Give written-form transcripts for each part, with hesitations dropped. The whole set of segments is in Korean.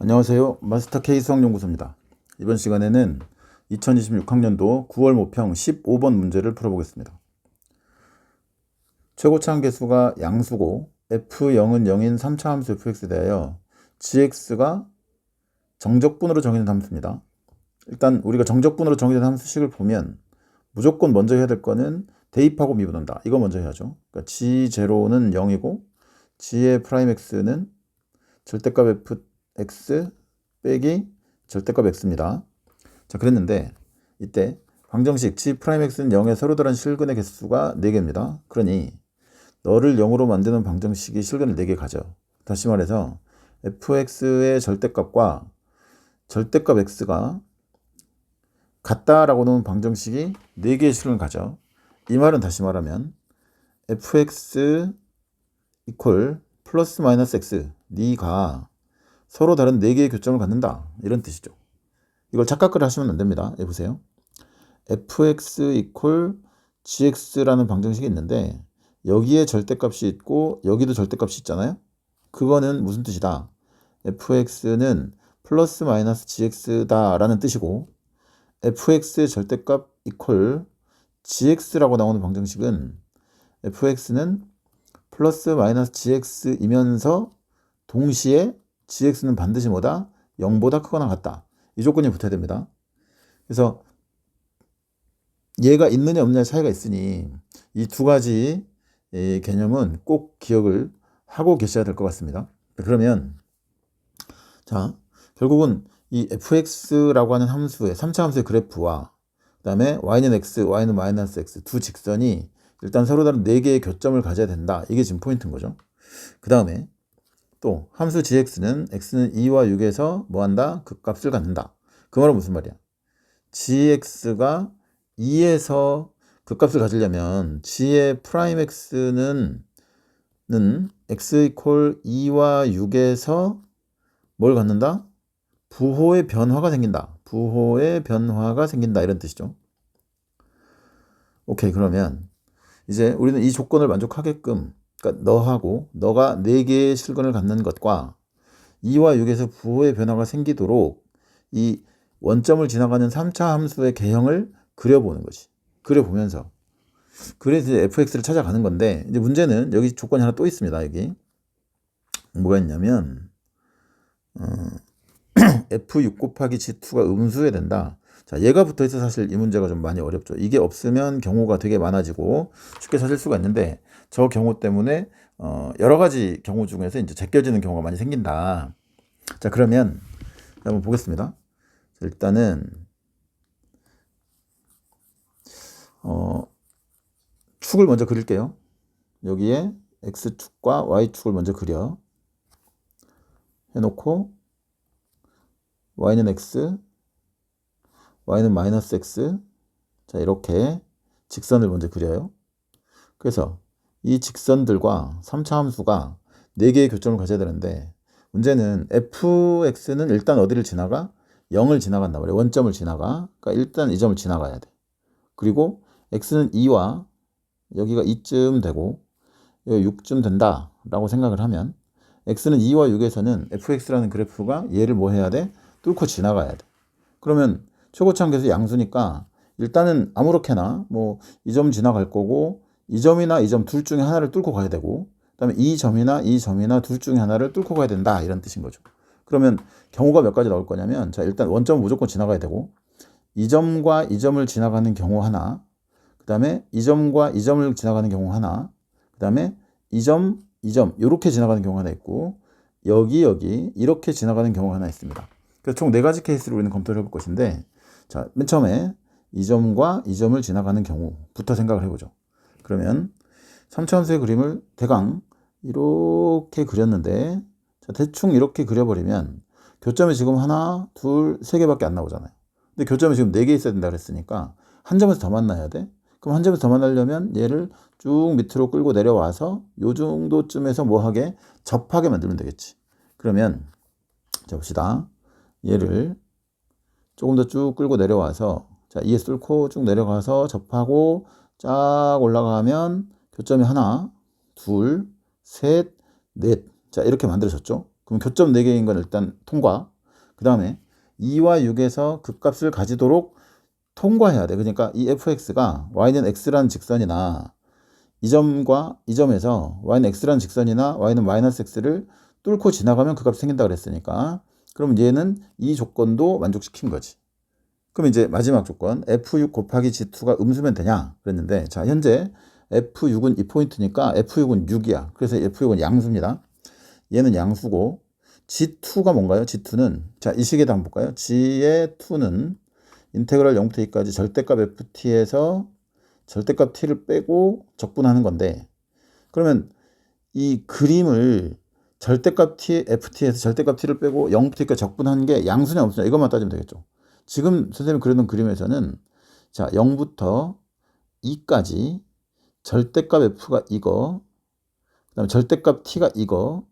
안녕하세요. 마스터 K 수학연구소입니다. 이번 시간에는 2026학년도 9월 모평 15번 문제를 풀어보겠습니다. 최고차 함계수가 양수고 f0은 0인 3차 함수 fx에 대하여 gx가 정적분으로 정의된 함수입니다. 일단 우리가 정적분으로 정의된 함수식을 보면 무조건 먼저 해야 될 거는 대입하고 미분한다. 이거 먼저 해야죠. 그러니까 g0는 0이고 g의 프라임 x는 절대값 fx 빼기 절대값 x입니다. 자, 그랬는데 이때 방정식 g'x는 0에 서로 다른 실근의 개수가 4개입니다. 그러니 너를 0으로 만드는 방정식이 실근을 4개 가져. 다시 말해서 fx의 절대값과 절대값 x가 같다라고 놓은 방정식이 4개의 실근을 가져. 이 말은 다시 말하면 fx 이퀄 플러스 마이너스 x 네가 서로 다른 4개의 교점을 갖는다, 이런 뜻이죠. 이걸 착각을 하시면 안 됩니다. 보세요. fx 이퀄 gx라는 방정식이 있는데 여기에 절대값이 있고 여기도 절대값이 있잖아요. 그거는 무슨 뜻이다? fx는 플러스 마이너스 gx다 라는 뜻이고, fx의 절대값 이퀄 gx라고 나오는 방정식은 fx는 플러스 마이너스 gx이면서 동시에 gx는 반드시 뭐다? 0보다 크거나 같다. 이 조건이 붙어야 됩니다. 그래서 얘가 있느냐 없느냐 차이가 있으니 이 두 가지 개념은 꼭 기억을 하고 계셔야 될 것 같습니다. 그러면 자, 결국은 이 fx라고 하는 함수의 3차 함수의 그래프와 그 다음에 y는 x, y는 마이너스 x 두 직선이 일단 서로 다른 4개의 교점을 가져야 된다. 이게 지금 포인트인 거죠. 그 다음에 또 함수 gx는 x는 2와 6에서 뭐한다? 극값을 갖는다. 그 말은 무슨 말이야? gx가 2에서 극값을 가지려면 g의 프라임 x는 x 이퀄 2와 6에서 뭘 갖는다? 부호의 변화가 생긴다. 부호의 변화가 생긴다, 이런 뜻이죠. 오케이, 그러면 이제 우리는 이 조건을 만족하게끔, 그러니까 너가 4개의 실근을 갖는 것과 2와 6에서 부호의 변화가 생기도록 이 원점을 지나가는 3차 함수의 개형을 그려보는 거지. 그려보면서 그래서 이제 fx를 찾아가는 건데, 이제 문제는 여기 조건이 하나 또 있습니다. 여기 뭐가 있냐면 f6 곱하기 g2가 음수여야 된다. 자, 얘가 붙어 있어 사실 이 문제가 좀 많이 어렵죠. 이게 없으면 경우가 되게 많아지고 쉽게 찾을 수가 있는데, 저 경우 때문에 여러 가지 경우 중에서 이제 제껴지는 경우가 많이 생긴다. 자, 그러면 한번 보겠습니다. 일단은 축을 먼저 그릴게요. 여기에 x축과 y축을 먼저 그려 해놓고 y는 x, y는 마이너스 x, 자, 이렇게 직선을 먼저 그려요. 그래서 이 직선들과 3차 함수가 4개의 교점을 가져야 되는데, 문제는 fx는 일단 어디를 지나가? 0을 지나간단 말이에요. 원점을 지나가. 그러니까 일단 이 점을 지나가야 돼. 그리고 x는 2와 여기가 2쯤 되고 여기 6쯤 된다 라고 생각을 하면 x는 2와 6에서는 fx라는 그래프가 얘를 뭐 해야 돼? 뚫고 지나가야 돼. 그러면 최고차 함계수 양수니까 일단은 아무렇게나 뭐 이 점 지나갈 거고, 이 점이나 이 점 둘 중에 하나를 뚫고 가야 되고, 그 다음에 이 점이나 둘 중에 하나를 뚫고 가야 된다, 이런 뜻인 거죠. 그러면 경우가 몇 가지 나올 거냐면, 자, 일단 원점은 무조건 지나가야 되고, 이 점과 이 점을 지나가는 경우 하나, 그 다음에 이 점과 이 점을 지나가는 경우 하나, 그 다음에 이 점 이렇게 지나가는 경우 하나 있고, 여기 이렇게 지나가는 경우가 하나 있습니다. 그래서 총 4가지 케이스를 우리는 검토를 해볼 것인데, 자, 맨 처음에 이 점과 이 점을 지나가는 경우부터 생각을 해보죠. 그러면 3차 함수의 그림을 대강 이렇게 그렸는데, 자, 대충 이렇게 그려버리면 교점이 지금 하나, 둘, 3개밖에 안 나오잖아요. 근데 교점이 지금 4개 있어야 된다 그랬으니까 한 점에서 더 만나야 돼. 그럼 한 점에서 더 만나려면 얘를 쭉 밑으로 끌고 내려와서 요 정도쯤에서 뭐하게? 접하게 만들면 되겠지. 그러면 자, 봅시다. 얘를 조금 더 쭉 끌고 내려와서, 자, ES 뚫고 쭉 내려가서 접하고 쫙 올라가면 교점이 하나, 둘, 셋, 넷. 자, 이렇게 만들어졌죠. 그럼 교점 4개인 건 일단 통과. 그 다음에 2와 6에서 극값을 가지도록 통과해야 돼. 그러니까 이 fx가 y는 x라는 직선이나 이 점과 이 점에서 y는 x라는 직선이나 y는 마이너스 x를 뚫고 지나가면 그 값이 생긴다 그랬으니까 그럼 얘는 이 조건도 만족시킨 거지. 그럼 이제 마지막 조건 f6 곱하기 g2가 음수면 되냐 그랬는데 자 현재 f6은 이 포인트니까 f6은 6이야. 그래서 f6은 양수입니다. 얘는 양수고 g2가 뭔가요? g2는 자 이 식에다 한번 볼까요? g의 2는 인테그랄 0부터 2까지 절대값 ft에서 절대값 t를 빼고 적분하는 건데 그러면 이 그림을 절대값 t, ft에서 절대값 t를 빼고 0부터 2까지 적분하는 게 양수냐 음수냐 이것만 따지면 되겠죠. 지금 선생님이 그려놓은 그림에서는 자 0부터 2까지 절대값 f가 이거 그 다음에 절대값 t가 이거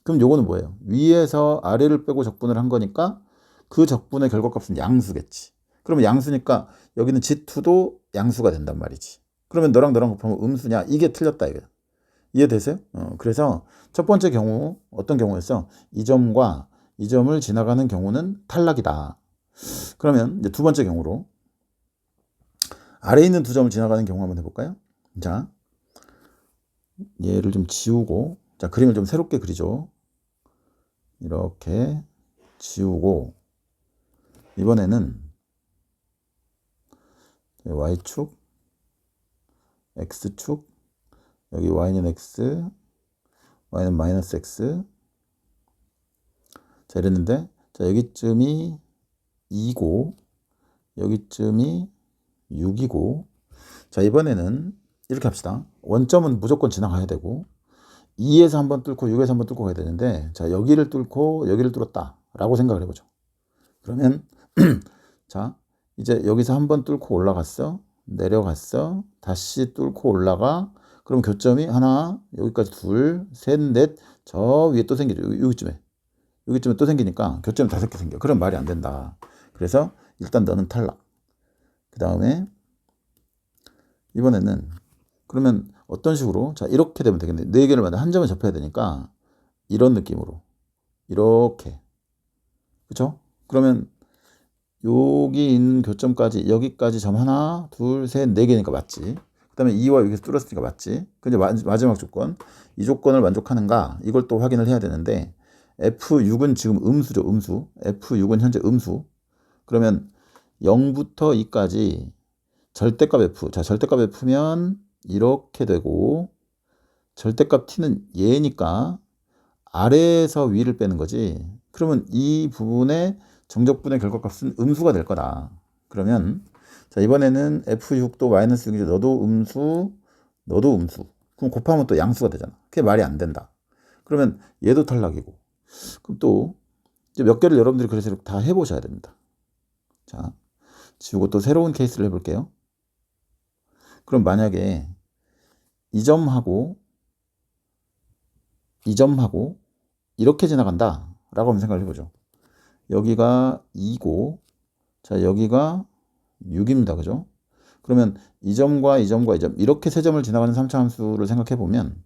그럼 요거는 뭐예요? 위에서 아래를 빼고 적분을 한 거니까 그 적분의 결과값은 양수겠지. 그러면 양수니까 여기는 g2도 양수가 된단 말이지. 그러면 너랑 곱하면 음수냐? 이게 틀렸다 이거야. 이해되세요? 그래서 첫 번째 경우 어떤 경우였어? 이 점과 이 점을 지나가는 경우는 탈락이다. 그러면 이제 두 번째 경우로 아래에 있는 두 점을 지나가는 경우 한번 해볼까요? 자, 얘를 좀 지우고 자 그림을 좀 새롭게 그리죠. 이렇게 지우고 이번에는 y축, x축, 여기 y는 x, y는 마이너스 x. 자, 이랬는데, 자, 여기쯤이 2고, 여기쯤이 6이고, 자, 이번에는 이렇게 합시다. 원점은 무조건 지나가야 되고, 2에서 한번 뚫고 6에서 한번 뚫고 가야 되는데, 자, 여기를 뚫고 여기를 뚫었다. 라고 생각을 해보죠. 그러면, 자, 이제 여기서 한번 뚫고 올라갔어. 내려갔어. 다시 뚫고 올라가. 그럼 교점이 하나, 여기까지 둘, 셋, 넷, 저 위에 또 생기죠. 여기쯤에 또 생기니까 교점이 5개 생겨. 그럼 말이 안 된다. 그래서 일단 너는 탈락. 그 다음에 이번에는 그러면 어떤 식으로 자 이렇게 되면 되겠네. 4개를 만나 한 점에 접해야 되니까 이런 느낌으로 이렇게 그쵸? 그러면 여기 있는 교점까지 여기까지 점 하나, 둘, 셋, 4개니까 맞지. 그 다음에 2와 여기서 뚫었으니까 맞지. 근데 마지막 조건 이 조건을 만족하는가 이걸 또 확인을 해야 되는데 F6은 지금 음수죠. 음수. F6은 현재 음수. 그러면 0부터 2까지 절대값 F. 자 절대값 F면 이렇게 되고 절대값 T는 얘니까 아래에서 위를 빼는 거지. 그러면 이 부분의 정적분의 결과값은 음수가 될 거다. 그러면 자 이번에는 F6도 마이너스 6이죠. 너도 음수, 너도 음수. 그럼 곱하면 또 양수가 되잖아. 그게 말이 안 된다. 그러면 얘도 탈락이고. 그럼 또 이제 몇 개를 여러분들이 그래서 다 해보셔야 됩니다. 자 지우고 또 새로운 케이스를 해볼게요. 그럼 만약에 이 점하고 이 점하고 이렇게 지나간다 라고 한번 생각을 해보죠. 여기가 2고 자 여기가 6입니다. 그죠? 그러면 이 점과 이 점과 이 점 이렇게 세 점을 지나가는 3차 함수를 생각해 보면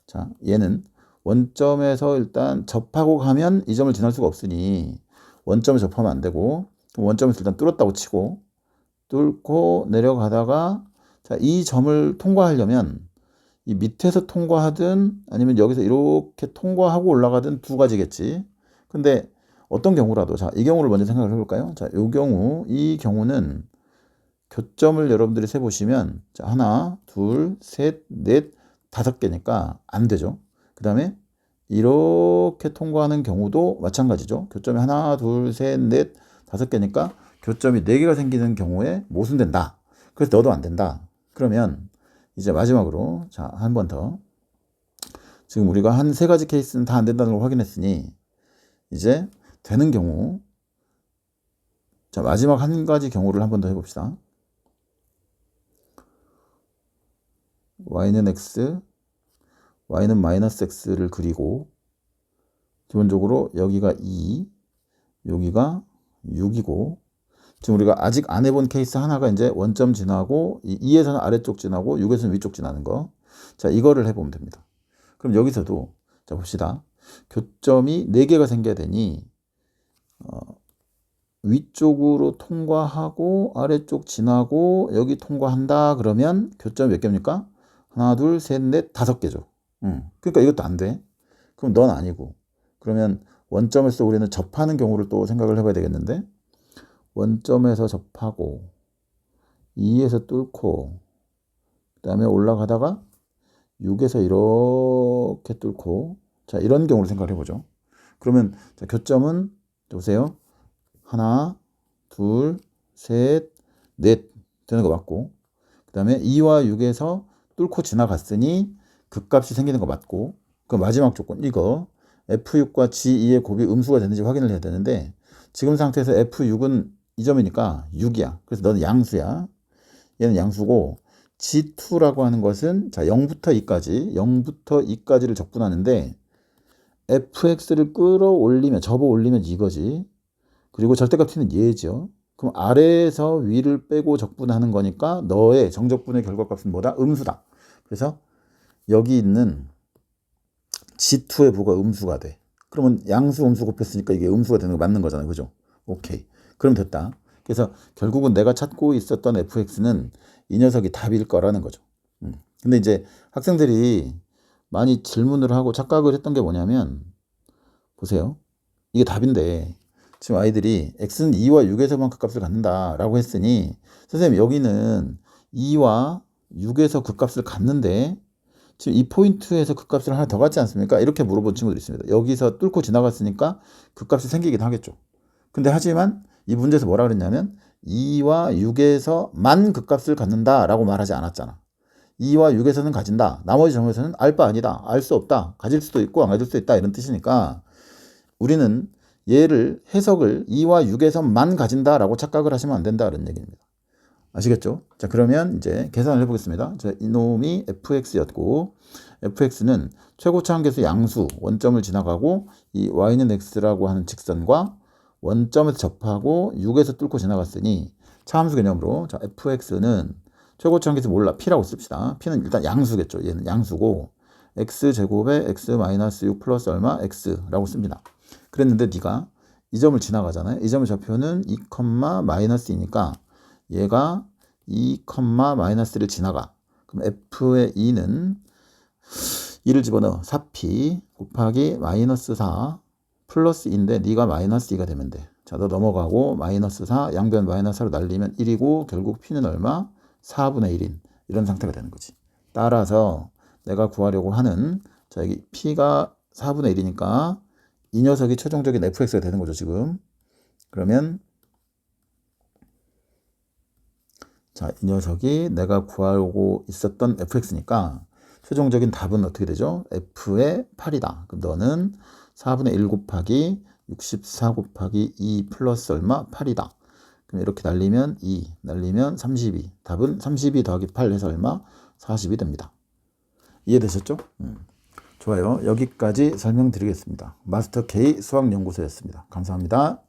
자 얘는 원점에서 일단 접하고 가면 이 점을 지날 수가 없으니 원점을 접하면 안 되고 원점에서 일단 뚫었다고 치고 뚫고 내려가다가 자 이 점을 통과하려면 이 밑에서 통과하든 아니면 여기서 이렇게 통과하고 올라가든 두 가지겠지. 근데 어떤 경우라도 자 이 경우를 먼저 생각을 해볼까요? 자 이 경우는 교점을 여러분들이 세보시면 자 하나, 둘, 셋, 넷, 5개니까 안 되죠. 그 다음에 이렇게 통과하는 경우도 마찬가지죠. 교점이 하나, 둘, 셋, 넷, 5개니까 교점이 4개가 생기는 경우에 모순된다. 그래서 너도 안 된다. 그러면 이제 마지막으로 자 한 번 더 지금 우리가 한 3가지 케이스는 다 안 된다는 걸 확인했으니 이제 되는 경우 자 마지막 한 가지 경우를 한 번 더 해봅시다. y는 x, y는 마이너스 x를 그리고 기본적으로 여기가 2, 여기가 6이고 지금 우리가 아직 안 해본 케이스 하나가 이제 원점 지나고 2에서는 아래쪽 지나고 6에서는 위쪽 지나는 거. 자 이거를 해보면 됩니다. 그럼 여기서도 자 봅시다. 교점이 4개가 생겨야 되니 위쪽으로 통과하고 아래쪽 지나고 여기 통과한다 그러면 교점이 몇 개입니까? 하나, 둘, 셋, 넷, 5개죠. 그러니까 이것도 안 돼. 그럼 넌 아니고. 그러면 원점에서 우리는 접하는 경우를 또 생각을 해봐야 되겠는데, 원점에서 접하고 2에서 뚫고 그 다음에 올라가다가 6에서 이렇게 뚫고, 자, 이런 경우를 생각을 해보죠. 그러면 자, 교점은 보세요. 하나, 둘, 셋, 넷 되는 거 맞고, 그 다음에 2와 6에서 뚫고 지나갔으니 극값이 생기는 거 맞고, 그 마지막 조건 이거 F6과 G2의 곱이 음수가 되는지 확인을 해야 되는데, 지금 상태에서 F6은 2점이니까 6이야. 그래서 너는 양수야. 얘는 양수고, G2라고 하는 것은 자 0부터 2까지를 적분하는데, fx를 끌어올리면, 접어 올리면 이거지. 그리고 절대값 t는 얘죠. 그럼 아래에서 위를 빼고 적분하는 거니까 너의 정적분의 결과값은 뭐다? 음수다. 그래서 여기 있는 G2의 부가 음수가 돼. 그러면 양수 음수 곱했으니까 이게 음수가 되는 거 맞는 거잖아요. 그죠? 오케이. 그럼 됐다. 그래서 결국은 내가 찾고 있었던 fx는 이 녀석이 답일 거라는 거죠. 근데 이제 학생들이 많이 질문을 하고 착각을 했던 게 뭐냐면, 보세요. 이게 답인데 지금 아이들이 x는 2와 6에서만 극값을 갖는다 라고 했으니, 선생님 여기는 2와 6에서 극값을 갖는데 지금 이 포인트에서 극값을 하나 더 갖지 않습니까? 이렇게 물어본 친구들이 있습니다. 여기서 뚫고 지나갔으니까 극값이 생기긴 하겠죠. 근데 하지만 이 문제에서 뭐라 그랬냐면 2와 6에서만 극값을 갖는다 라고 말하지 않았잖아. 2와 6에서는 가진다. 나머지 점에서는 알 바 아니다. 알 수 없다. 가질 수도 있고 안 가질 수도 있다. 이런 뜻이니까 우리는 얘를 해석을 2와 6에서만 가진다라고 착각을 하시면 안 된다. 이런 얘기입니다. 아시겠죠? 자, 그러면 이제 계산을 해보겠습니다. 자, 이놈이 fx였고, fx는 최고차 한계수 양수, 원점을 지나가고 이 y는 x라고 하는 직선과 원점에서 접하고 6에서 뚫고 지나갔으니 차함수 개념으로, 자, fx는 최고차 한계수 몰라. p라고 씁시다. p는 일단 양수겠죠. 얘는 양수고, x제곱에 x-6 플러스 얼마? x라고 씁니다. 그랬는데 네가 이 점을 지나가잖아요. 이 점의 좌표는 2, 마이너스이니까 얘가 2, 마이너스를 지나가. 그럼 f의 2는 2를 집어넣어. 4p 곱하기 마이너스 4 플러스 2인데 네가 마이너스 2가 되면 돼. 자, 너 넘어가고 마이너스 4 양변 마이너스 4로 날리면 1이고 결국 p는 얼마? 4분의 1인 이런 상태가 되는 거지. 따라서 내가 구하려고 하는, 자, 여기 p가 4분의 1이니까 이 녀석이 최종적인 fx가 되는 거죠, 지금. 그러면 자, 이 녀석이 내가 구하고 있었던 fx니까 최종적인 답은 어떻게 되죠? f의 8이다. 그럼 너는 4분의 1 곱하기 64 곱하기 2 플러스 얼마? 8이다. 그럼 이렇게 날리면 2, 날리면 32. 답은 32 더하기 8 해서 얼마? 40이 됩니다. 이해되셨죠? 좋아요. 여기까지 설명드리겠습니다. 마스터 K 수학연구소였습니다. 감사합니다.